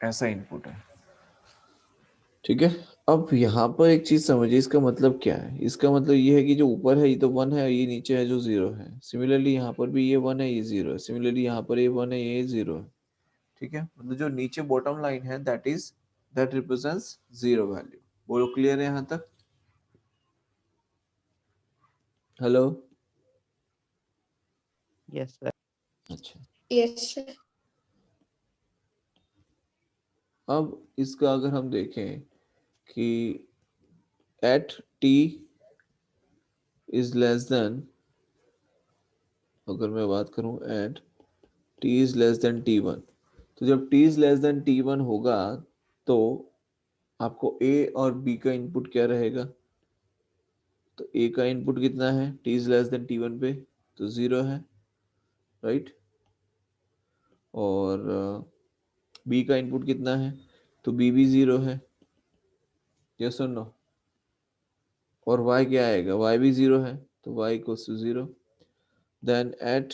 ऐसा इनपुट है, ठीक है। अब यहाँ पर एक चीज समझिए, इसका मतलब क्या है। इसका मतलब ये है कि जो ऊपर है ये तो 1 है, ये नीचे है जो 0 है। सिमिलरली यहाँ पर भी ये 1 है, ये 0 है। सिमिलरली यहाँ पर ये 1 है, ये 0 है। ठीक है, मतलब जो नीचे बॉटम लाइन है दैट रिप्रेजेंट्स 0 वैल्यू। बोलो क्लियर है यहाँ तक? Hello, yes sir. अच्छा। Yes sir. अब इसका अगर हम देखें कि at t is less than, अगर मैं बात करूं at t is less than t1, तो जब t is less than t1 होगा तो आपको a और b का इनपुट क्या रहेगा? तो a का इनपुट कितना है t is less than t1 पे? तो 0 है, राइट। और b का इनपुट कितना है? तो b भी 0 है, यस और नो। और y क्या आएगा? y भी 0 है, तो y equals to 0। Then at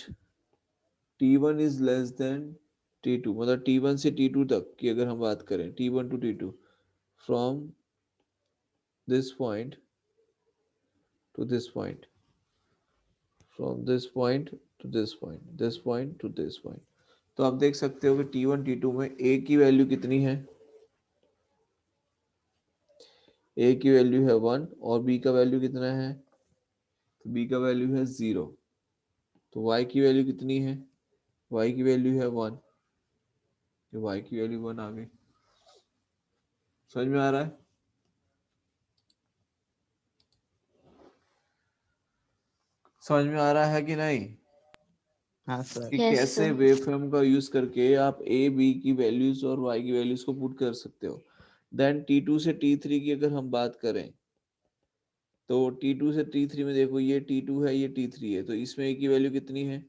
t1 is less than t2, मतलब t1 से t2 तक की अगर हम बात करें, t1 to t2, from this point to this point, from this point to this point, this point to this point, तो आप देख सकते हो कि t1 t2 में a की वैल्यू कितनी है? a की वैल्यू है 1 और b का वैल्यू कितना है? तो b का वैल्यू है 0। तो y की वैल्यू कितनी है? y की वैल्यू है 1, तो y की वैल्यू 1 आ गई। समझ में आ रहा है? समझ में आ रहा है कि नहीं? हाँ सर। कि Yes, कैसे sir. वेवफॉर्म का यूज करके आप a b की वैल्यूज और y की वैल्यूज को पुट कर सकते हो। देन t2 से t3 की अगर हम बात करें, तो t2 से t3 में देखो, ये t2 है, ये t3 है, तो इसमें a की वैल्यू कितनी है?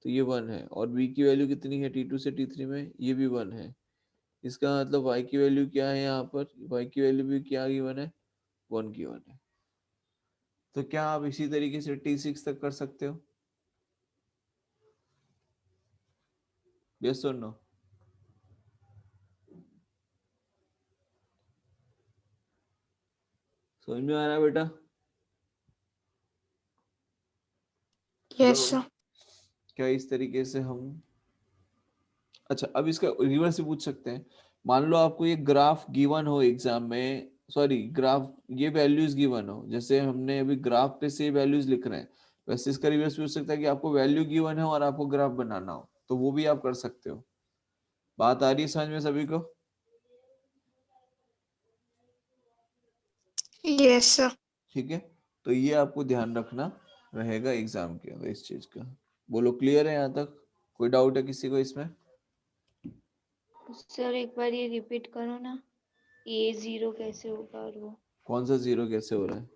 तो ये 1 है। और b की वैल्यू कितनी है t2 से t3 में? ये भी 1 है। इसका मतलब y की वैल्यू क्या है? यहाँ पर y की वैल्यू भी क्या गिवन है? 1 गिवन है। तो क्या आप इसी तरीके से t6 तक कर सकते हो? यस और नो? समझ में आ रहा है बेटा? Yes hello? सर। क्या इस तरीके से हम, अच्छा अब इसका रिवर्स भी पूछ सकते हैं। मान लो आपको ये ग्राफ गिवन हो एग्जाम में, सॉरी ग्राफ, ये वैल्यूज गिवन हो, जैसे हमने अभी ग्राफ पे से वैल्यूज लिख रहे हैं, वैसे इसका रिवर्स पूछ सकता है कि आपको वैल्यू गिवन है और आपको ग्राफ बनाना हो, तो वो भी आप कर सकते हो। बात आ रही है समझ में सभी को? Yes sir. ठीक है, तो ये आपको ध्यान रखना रहेगा एग्जाम के अंदर इस चीज का। बोलो क्लियर है यहाँ तक? कोई डाउट है किसी को इसमें? सर एक बार ये रिपीट करो ना, ये 0 कैसे होगा और वो कौन सा 0 कैसे हो रहा है?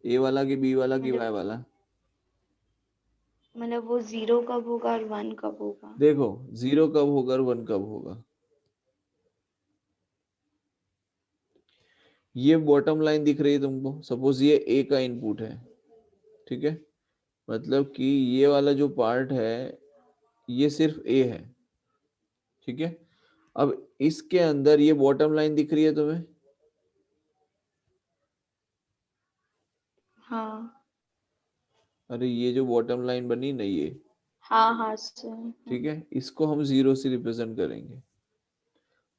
ए वाला कि बी वाला कि मतलब वाई वाला? मतलब वो 0 कब होगा और 1 कब होगा? देखो 0 कब होगा और 1 कब होगा। ये बॉटम लाइन दिख रही है तुमको, सपोज ये ए का इनपुट है, ठीक है, मतलब कि ये वाला जो पार्ट है ये सिर्फ ए है, ठीक है। अब इसके अंदर ये बॉटम लाइन दिख रही है तुम्हें, हाँ अरे ये जो बॉटम लाइन बनी ना ये, हाँ हाँ सर। ठीक है, इसको हम 0 से रिप्रेजेंट करेंगे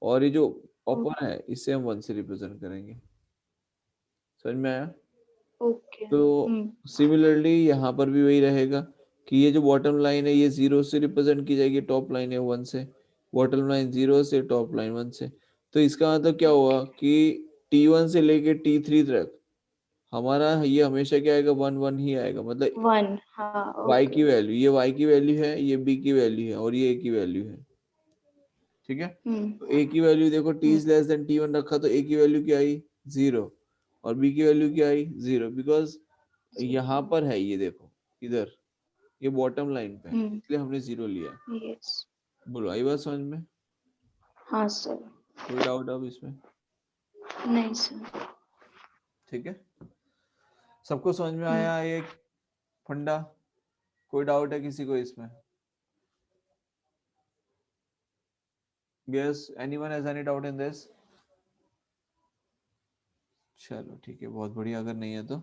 और ये जो अपर है इसे हम 1 से रिप्रेजेंट करेंगे। समझ में आया? ओके। तो सिमिलरली यहाँ पर भी वही रहेगा कि ये जो बॉटम लाइन है ये 0 से रिप्रेजेंट की जाएगी, टॉप लाइन है 1 से, बॉटम लाइन 0 से, टॉप लाइन 1 से। तो इसका मतलब क्या हुआ कि T1 से लेके T3 तक हमारा ये हमेशा क्या आएगा, 1 1 ही आएगा, मतलब 1 हाँ y ओके। की वैल्यू, ये y की वैल्यू है, ये b की वैल्यू है और ये a की वैल्यू है, ठीक है। तो a की वैल्यू देखो t is less than T1 रखा तो a की वैल्यू क्या आई 0 और b की वैल्यू क्या आई 0, बिकॉज यहाँ पर है, ये देखो इधर ये बॉटम लाइन पे है इसलिए हमने 0 लिया। यस। बोलो आई बात समझ में? हाँ सर। कोई डाउट अब इसमें? नहीं सर। ठीक है, सबको समझ में आया ये फंडा? कोई डाउट है किसी को इसमें? Yes, anyone has any doubt in this? चलो ठीक है, बहुत बढ़िया, अगर नहीं है तो